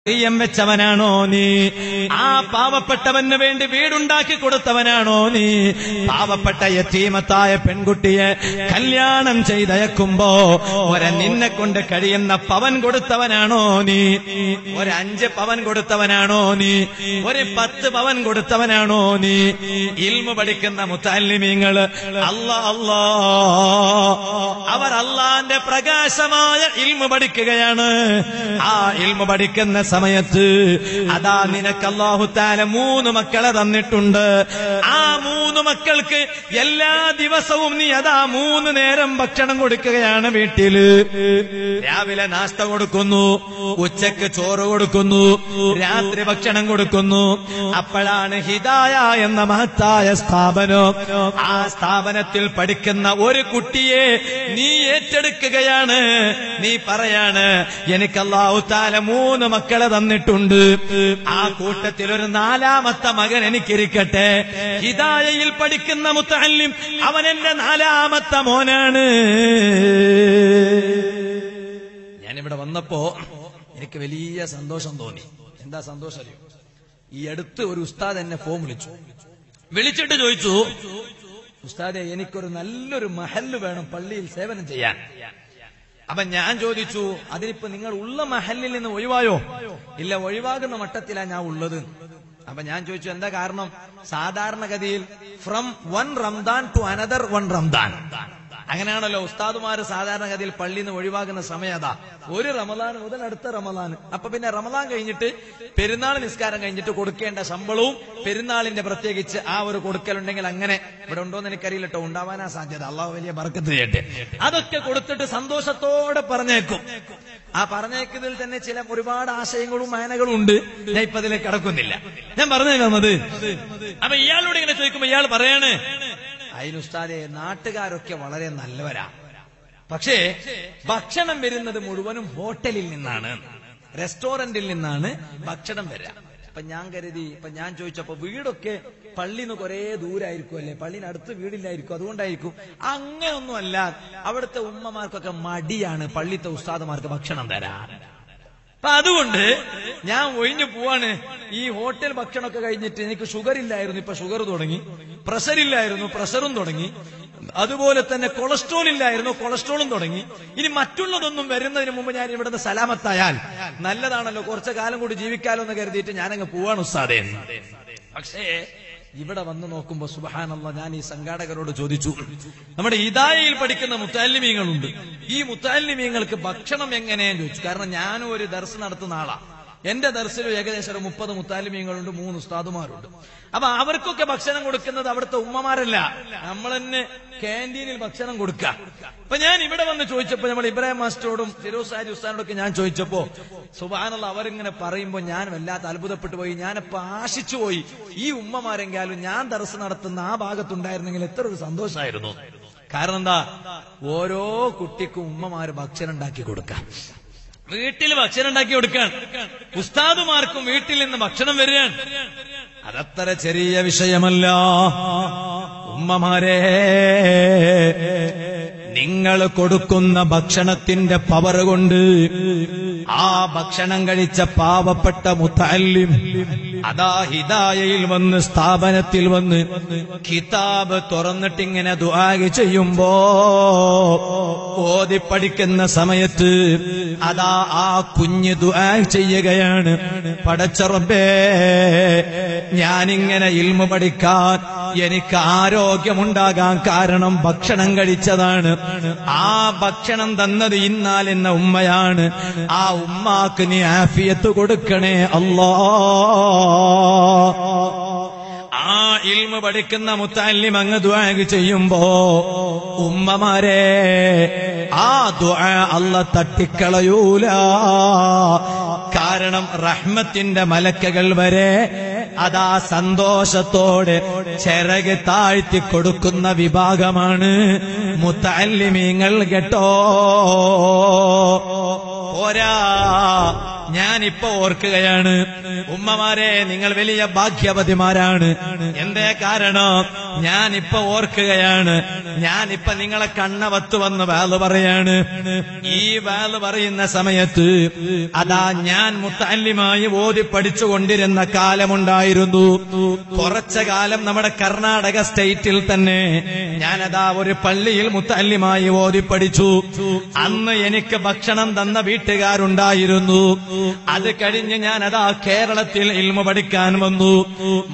വെച്ചവനാണോ നീ? ആ പാവപ്പെട്ടവന് വേണ്ടി വീടുണ്ടാക്കി കൊടുത്തവനാണോ നീ? പാവപ്പെട്ട യതീമത്തായ പെൺകുട്ടിയെ കല്യാണം ചെയ്തയക്കുമ്പോ നിന്നെ കൊണ്ട് കഴിയുന്ന പവൻ കൊടുത്തവനാണോ നീ? 5 പവൻ കൊടുത്തവനാണോ നീ? 10 പവൻ കൊടുത്തവനാണോ നീ? ഇൽമു പഠിക്കുന്ന മുതഅല്ലിമീങ്ങള് അല്ലാ അവർ അല്ലാഹുവിന്റെ പ്രകാശമായ ഇൽമു പഠിക്കുകയാണ്. ആ ഇൽമു പഠിക്കുന്ന സമയത്ത് അതാ നിനക്ക് അല്ലാഹു തആല 3 മക്കളെ തന്നിട്ടുണ്ട്. ആ 3 മക്കൾക്ക് എല്ലാ ദിവസവും നീ അതാ 3 നേരം ഭക്ഷണം കൊടുക്കുകയാണ്. വീട്ടില് രാവിലെ നാസ്ത കൊടുക്കുന്നു, ഉച്ചക്ക് ചോറ് കൊടുക്കുന്നു, രാത്രി ഭക്ഷണം കൊടുക്കുന്നു. അപ്പോഴാണ് ഹിദായ എന്ന മഹത്തായ സ്ഥാപനം, ആ സ്ഥാപനത്തിൽ പഠിക്കുന്ന ഒരു കുട്ടിയെ നീ ഏറ്റെടുക്കുകയാണ്. നീ പറയാണ് എനിക്ക് അല്ലാഹു തആല 3 മക്കളെ തന്നിട്ടുണ്ട്, ആ കൂട്ടത്തിൽ ഒരു 4ാമത്തെ മകൻ എനിക്കിരിക്കട്ടെ. ഹിദായയിൽ പഠിക്കുന്ന മുതഅല്ലിം അവൻ എന്റെ 4ാമത്തെ മോനാണ്. ഞാനിവിടെ വന്നപ്പോ എനിക്ക് വലിയ സന്തോഷം തോന്നി. എന്താ സന്തോഷം അറിയോ? ഈ അടുത്ത് ഒരു ഉസ്താദ് എന്നെ ഫോൺ വിളിച്ചിട്ട് ചോദിച്ചു, ഉസ്താദെ എനിക്കൊരു നല്ലൊരു മഹല്ല് വേണം പള്ളിയിൽ സേവനം ചെയ്യാൻ. അപ്പൊ ഞാൻ ചോദിച്ചു, അതിനിപ്പോ നിങ്ങൾ ഉള്ള മഹല്ലിൽ നിന്ന് ഒഴിവായോ? ഇല്ല, ഒഴിവാകുന്ന മട്ടത്തിലാ ഞാൻ ഉള്ളത്. അപ്പൊ ഞാൻ ചോദിച്ചു, എന്താ കാരണം? സാധാരണഗതിയിൽ from 1 Ramadan to another 1 Ramadan, അങ്ങനെയാണല്ലോ ഉസ്താദുമാര് സാധാരണഗതിയിൽ പള്ളിയിൽ നിന്ന് ഒഴിവാകുന്ന സമയം. അതാ ഒരു റമദാൻ മുതൽ അടുത്ത റമദാൻ. അപ്പൊ പിന്നെ റമദാൻ കഴിഞ്ഞിട്ട് പെരുന്നാൾ നിസ്കാരം കഴിഞ്ഞിട്ട് കൊടുക്കേണ്ട ശമ്പളവും പെരുന്നാളിന്റെ പ്രത്യേകിച്ച് ആ ഒരു കൊടുക്കലുണ്ടെങ്കിൽ, അങ്ങനെ ഇവിടെ ഉണ്ടോന്ന് എനിക്കറിയില്ല കേട്ടോ, ഉണ്ടാവാനാ സാധ്യത. അള്ളാഹു വലിയ ബർക്കത്ത് ചെയ്യട്ടെ. അതൊക്കെ കൊടുത്തിട്ട് സന്തോഷത്തോടെ പറഞ്ഞേക്കും. ആ പറഞ്ഞേക്കുന്നതിൽ തന്നെ ചില ഒരുപാട് ആശയങ്ങളും മാനകളും ഉണ്ട്. ഞാൻ ഇപ്പൊ അതിലേക്ക് കടക്കുന്നില്ല. ഞാൻ പറഞ്ഞു തന്നത്, അപ്പൊ ഇയാളോട് ഇങ്ങനെ ചോദിക്കുമ്പോ ഇയാൾ പറയാണ്, അതിനുസ്താദെ നാട്ടുകാരൊക്കെ വളരെ നല്ലവരാ, പക്ഷേ ഭക്ഷണം വരുന്നത് മുഴുവനും ഹോട്ടലിൽ നിന്നാണ്, റെസ്റ്റോറന്റിൽ നിന്നാണ് ഭക്ഷണം വരിക. അപ്പൊ ഞാൻ കരുതി, ഞാൻ ചോദിച്ചപ്പോ വീടൊക്കെ പള്ളിന്ന് കുറെ ദൂരായിരിക്കും അല്ലേ, പള്ളിനടുത്ത് വീടില്ലായിരിക്കും, അതുകൊണ്ടായിരിക്കും. അങ്ങനെയൊന്നുമല്ല, അവിടുത്തെ ഉമ്മമാർക്കൊക്കെ മടിയാണ് പള്ളിത്തെ ഉസ്താദുമാർക്ക് ഭക്ഷണം തരാൻ. അപ്പൊ അതുകൊണ്ട് ഞാൻ ഒഴിഞ്ഞു പോവാണ്. ഈ ഹോട്ടൽ ഭക്ഷണമൊക്കെ കഴിഞ്ഞിട്ട് എനിക്ക് ഷുഗർ ഇല്ലായിരുന്നു, ഇപ്പൊ ഷുഗർ തുടങ്ങി. പ്രഷർ ഇല്ലായിരുന്നു, പ്രഷറും തുടങ്ങി. അതുപോലെ തന്നെ കൊളസ്ട്രോൾ ഇല്ലായിരുന്നു, കൊളസ്ട്രോളും തുടങ്ങി. ഇനി മറ്റുള്ളതൊന്നും വരുന്നതിന് മുമ്പ് ഞാൻ ഇവിടുന്ന് സലാമത്തായാൽ നല്ലതാണല്ലോ, കുറച്ചു കാലം കൂടി ജീവിക്കാലോ എന്ന് കരുതിയിട്ട് ഞാനങ്ങ് പോവാണ് ഉസ്താദേ. പക്ഷേ ഇവിടെ വന്ന് നോക്കുമ്പോ സുബ്ഹാനല്ലാഹ്, ഞാൻ ഈ സംഘാടകരോട് ചോദിച്ചു, നമ്മുടെ ഹിദായയിൽ പഠിക്കുന്ന മുതഅല്ലിമീങ്ങളുണ്ട്, ഈ മുതഅല്ലിമീങ്ങൾക്ക് ഭക്ഷണം എങ്ങനെയെന്ന് ചോദിച്ചു. കാരണം ഞാനും ഒരു ദർസ് നടത്തുന്ന ആളാ. എന്റെ ദർസിലും ഏകദേശം 30 മുതഅല്ലിമീങ്ങളുണ്ട്, 3 ഉസ്താദുമാരുണ്ട്. അപ്പൊ അവർക്കൊക്കെ ഭക്ഷണം കൊടുക്കുന്നത് അവിടുത്തെ ഉമ്മമാരല്ല, നമ്മൾ തന്നെ ക്യാന്റീനിൽ ഭക്ഷണം കൊടുക്കുക. അപ്പൊ ഞാൻ ഇവിടെ വന്ന് ചോദിച്ചപ്പോ, നമ്മൾ ഇബ്രാഹിം മാസ്റ്ററോടും ഫിറോസ് ഹാജി ഉസ്താദിനോടൊക്കെ ഞാൻ ചോദിച്ചപ്പോ സുബ്ഹാനല്ലാഹ് അവരിങ്ങനെ പറയുമ്പോ ഞാൻ വല്ലാത്ത അത്ഭുതപ്പെട്ടു പോയി. ഞാനിപ്പോ ആശിച്ചു പോയി, ഈ ഉമ്മമാരെങ്കിലും ഞാൻ ദർസ് നടത്തുന്ന ആ ഭാഗത്തുണ്ടായിരുന്നെങ്കിൽ എത്ര ഒരു സന്തോഷമായിരുന്നു. കാരണം എന്താ, ഓരോ കുട്ടിക്കും ഉമ്മമാര് ഭക്ഷണം ഉണ്ടാക്കി കൊടുക്കാം, വീട്ടിൽ ഭക്ഷണം ഉണ്ടാക്കി കൊടുക്കാൻ. ഉസ്താദുമാർക്കും വീട്ടിൽ നിന്ന് ഭക്ഷണം വരികയാണ്. അതത്ര ചെറിയ വിഷയമല്ല. ഉമ്മമാരെ, നിങ്ങൾ കൊടുക്കുന്ന ഭക്ഷണത്തിന്റെ പവർ കൊണ്ട് ആ ഭക്ഷണം കഴിച്ച പാവപ്പെട്ട മുതഅല്ലിം അതാ ഹിദായയിൽ വന്ന്, സ്ഥാപനത്തിൽ വന്ന് കിതാബ് തുറന്നിട്ടിങ്ങനെ ദുആ ചെയ്യുമ്പോ, ഓതി പഠിക്കുന്ന സമയത്ത് അതാ ആ കുഞ്ഞ് ദുആ ചെയ്യുകയാണ്, പടച്ച റബ്ബേ, ഞാനിങ്ങനെ ഇൽമു പഠിക്കാൻ എനിക്ക് ആരോഗ്യമുണ്ടാകാൻ കാരണം ഭക്ഷണം കഴിച്ചതാണ്. ആ ഭക്ഷണം തന്നത് ഇന്നാൾ എന്ന ഉമ്മയാണ്. ആ ഉമ്മാക്ക് നീ ആഫിയത്ത് കൊടുക്കണേ അല്ലാ. ആ ഇൽമു പഠിക്കുന്ന മുതഅല്ലിം അങ്ങ് ദുആ ചെയ്യുമ്പോ, ഉമ്മമാരെ, ആ ദുആ അല്ലാഹ് തട്ടിക്കളയൂല. കാരണം റഹ്മത്തിന്റെ മലക്കുകൾ വരെ അതാ സന്തോഷത്തോടെ ചിറക് താഴ്ത്തി കൊടുക്കുന്ന വിഭാഗമാണ് മുതഅല്ലിമീങ്ങൾ കേട്ടോ. പോരാ, ഞാനിപ്പോ ഓർക്കുകയാണ്, ഉമ്മമാരെ നിങ്ങൾ വലിയ ഭാഗ്യവതിമാരാണ്. എന്തേ കാരണം? ഞാനിപ്പോ ഓർക്കുകയാണ്, ഞാനിപ്പോ നിങ്ങളെ കണ്ണവത്ത് വന്ന് വാല് പറയാണ്. ഈ വാല് പറയുന്ന സമയത്ത് അതാ ഞാൻ മുത്തല്ലിമായി ഓതി പഠിച്ചുകൊണ്ടിരുന്ന കാലമുണ്ടായിരുന്നു. കുറച്ചു കാലം നമ്മുടെ കർണാടക സ്റ്റേറ്റിൽ തന്നെ ഞാനതാ ഒരു പള്ളിയിൽ മുത്തല്ലിമായി ഓതി പഠിച്ചു. അന്ന് എനിക്ക് ഭക്ഷണം തന്ന വീട്ടുകാരുണ്ടായിരുന്നു. അത് കഴിഞ്ഞ് ഞാനതാ കേരളത്തിൽ ഇൽമു പഠിക്കാൻ വന്നു.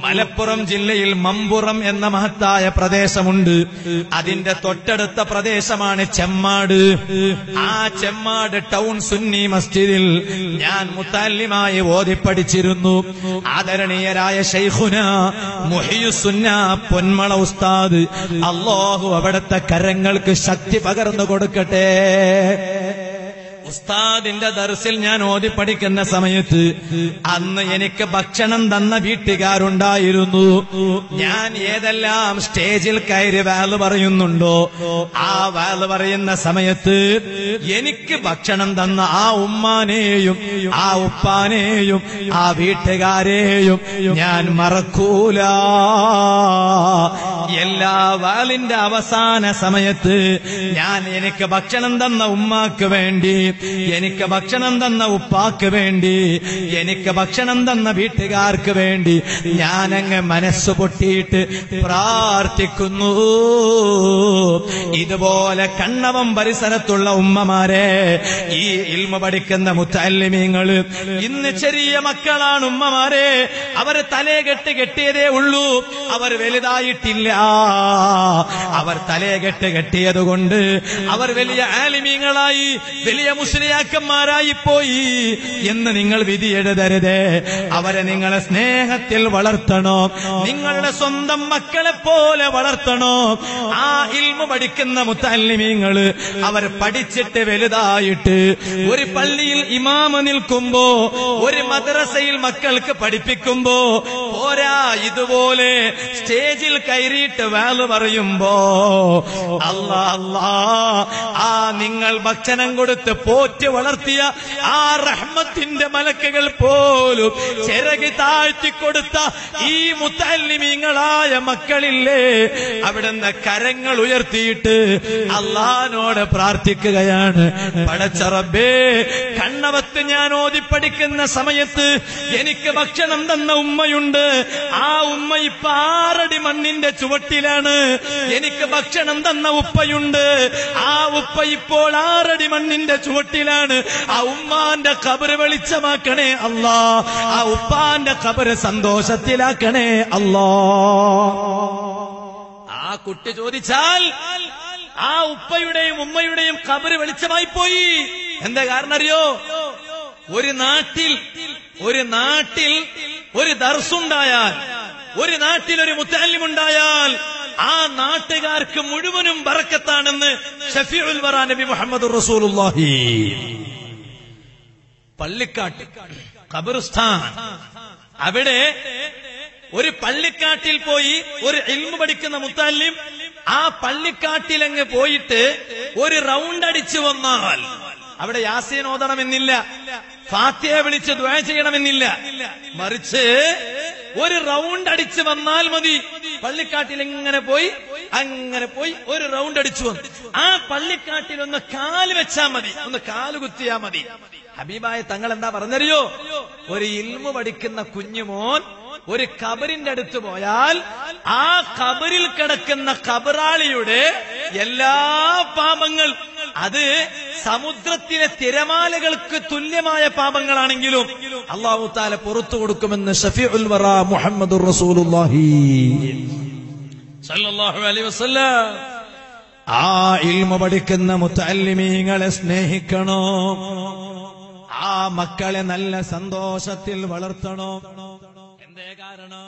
മലപ്പുറം ജില്ലയിൽ മമ്പുറം എന്ന മഹത്തായ പ്രദേശമുണ്ട്. അതിന്റെ തൊട്ടടുത്ത പ്രദേശമാണ് ചെമ്മാട്. ആ ചെമ്മാട് ടൗൺ സുന്നി മസ്ജിദിൽ ഞാൻ മുത്തല്ലിമായി ഓതി പഠിച്ചിരുന്നു. ആദരണീയരായ ശൈഖുന മുഹിയുസുന്ന പൊന്മള ഉസ്താദ്, അല്ലാഹു അവിടുത്തെ കരങ്ങൾക്ക് ശക്തി പകർന്നു കൊടുക്കട്ടെ. ഉസ്താദിന്റെ ദർസിൽ ഞാൻ ഓതി പഠിക്കുന്ന സമയത്ത് അന്ന് എനിക്ക് ഭക്ഷണം തന്ന വീട്ടുകാരുണ്ടായിരുന്നു. ഞാൻ ഏതെല്ലാം സ്റ്റേജിൽ കയറി വാല് പറയുന്നുണ്ടോ, ആ വാല് പറയുന്ന സമയത്ത് എനിക്ക് ഭക്ഷണം തന്ന ആ ഉമ്മാനെയും ആ ഉപ്പാനെയും ആ വീട്ടുകാരെയും ഞാൻ മറക്കൂല. എല്ലാ വാലിന്റെ അവസാന സമയത്ത് ഞാൻ എനിക്ക് ഭക്ഷണം തന്ന ഉമ്മാക്ക് വേണ്ടി, എനിക്ക് ഭക്ഷണം തന്ന ഉപ്പാക്ക് വേണ്ടി, എനിക്ക് ഭക്ഷണം തന്ന വീട്ടുകാർക്ക് വേണ്ടി ഞാനങ്ങ് മനസ്സ് പൊട്ടിയിട്ട് പ്രാർത്ഥിക്കുന്നു. ഇതുപോലെ കണ്ണവം പരിസരത്തുള്ള ഉമ്മമാരെ, ഈ ഇൽമു പഠിക്കുന്ന മുത്തല്ലിമീങ്ങള് ഇന്ന് ചെറിയ മക്കളാണ് ഉമ്മമാരെ. അവർ തലേകെട്ട് കെട്ടിയതേ ഉള്ളൂ, അവർ വലുതായിട്ടില്ല. അവർ തലേകെട്ട് കെട്ടിയതുകൊണ്ട് അവർ വലിയ ആലിമീങ്ങളായി, വലിയ മുസ്ലിയാക്കന്മാരായി പോയി എന്ന് നിങ്ങൾ വിധി എഴുതരുതേ. അവരെ നിങ്ങളെ സ്നേഹത്തിൽ വളർത്തണോ, നിങ്ങളുടെ സ്വന്തം മക്കളെ പോലെ വളർത്തണോ. ആ ഇൽമു പഠിക്കുന്ന മുത്തല്ലിമീങ്ങള് അവർ പഠിച്ചിട്ട് വലുതായിട്ട് ഒരു പള്ളിയിൽ ഇമാമ നിൽക്കുമ്പോ, ഒരു മദ്രസയിൽ മക്കൾക്ക് പഠിപ്പിക്കുമ്പോ പോരാ, ഇതുപോലെ സ്റ്റേജിൽ കയറിയിട്ട് വാല് പറയുമ്പോ അല്ലാ അല്ലാ, ആ നിങ്ങൾ ഭക്ഷണം കൊടുത്ത് പോറ്റി വളർത്തിയ ആ റഹ്മത്തിന്റെ മലക്കുകൾ പോലും ചിറകി താഴ്ത്തിക്കൊടുത്ത ഈ മുത്തല്ലിമീങ്ങളായ മക്കളില്ലേ, അവിടുന്ന് കരങ്ങൾ ഉയർത്തിയിട്ട് അല്ലാഹുവോട് പ്രാർത്ഥിക്കുകയാണ്. പടച്ച റബ്ബേ, കണ്ണവത്ത് ഞാൻ ഓതി പഠിക്കുന്ന സമയത്ത് എനിക്ക് ഭക്ഷണം തന്ന ഉമ്മയുണ്ട്. ആ ഉമ്മ ഇപ്പൊ 6 അടി മണ്ണിന്റെ ചുവട്ടിലാണ്. എനിക്ക് ഭക്ഷണം തന്ന ഉപ്പയുണ്ട്. ആ ഉപ്പ ഇപ്പോൾ 6 അടി മണ്ണിന്റെ ചുവട്ടിലാണ്. ആ ഉമ്മാന്റെ ഖബറ് വെളിച്ചമാക്കണേ അല്ലാ, ആ ഉപ്പാന്റെ ഖബറ് സന്തോഷത്തിലാക്കണേ അല്ലാ. ആ കുട്ടി ചോദിച്ചാൽ ആ ഉപ്പയുടെയും ഉമ്മയുടെയും ഖബറ് വെളിച്ചമായി പോയി. എന്താ കാരണം അറിയോ? ഒരു നാട്ടിൽ ഒരു ദർസുണ്ടായാൽ, ഒരു നാട്ടിൽ ഒരു മുത്തല്ലിമുണ്ടായാൽ ആ നാട്ടുകാർക്ക് മുഴുവനും ബറക്കത്താണെന്ന് ഷഫീഉൽ വറ നബി മുഹമ്മദ് റസൂലുള്ളാഹി. പള്ളിക്കാട്ട് ഖബർസ്ഥാൻ, അവിടെ ഒരു പള്ളിക്കാട്ടിൽ പോയി ഒരു ഇൽമു പഠിക്കുന്ന മുത്തല്ലിം ആ പള്ളിക്കാട്ടിലങ്ങ് പോയിട്ട് ഒരു റൗണ്ട് അടിച്ചു വന്നാൽ അവിടെ യാസീൻ ഓതണമെന്നില്ല, ഫാത്തിഹ വിളിച്ച് ദുആ ചെയ്യണമെന്നില്ല. മറിച്ച് ഒരു റൗണ്ട് അടിച്ചു വന്നാൽ മതി. പള്ളിക്കാട്ടിൽ അങ്ങനെ പോയി ഒരു റൗണ്ട് അടിച്ചു വന്നു. ആ പള്ളിക്കാട്ടിൽ ഒന്ന് കാല് വെച്ചാൽ മതി, ഒന്ന് കാല് കുത്തിയാ മതി. ഹബീബായ തങ്ങൾ എന്താ പറഞ്ഞറിയോ? ഒരു ഇൽമു പഠിക്കുന്ന കുഞ്ഞുമോൻ ഒരു ഖബറിന്റെ അടുത്ത് പോയാൽ ആ ഖബറിൽ കിടക്കുന്ന ഖബറാളിയുടെ എല്ലാ പാപങ്ങൾ, അത് സമുദ്രത്തിലെ തിരമാലകൾക്ക് തുല്യമായ പാപങ്ങളാണെങ്കിലും അല്ലാഹു തആല പുറത്തു കൊടുക്കുമെന്ന് ഷഫീഉൽ വറ മുഹമ്മദുർ റസൂലുള്ളാഹി സല്ലല്ലാഹു അലൈഹി വസല്ലം. ആ ഇൽമു പഠിക്കുന്ന മുതഅല്ലിമീങ്ങളെ സ്നേഹിക്കണോ, ആ മക്കളെ നല്ല സന്തോഷത്തിൽ വളർത്തണോ. എന്തേ കാരണം?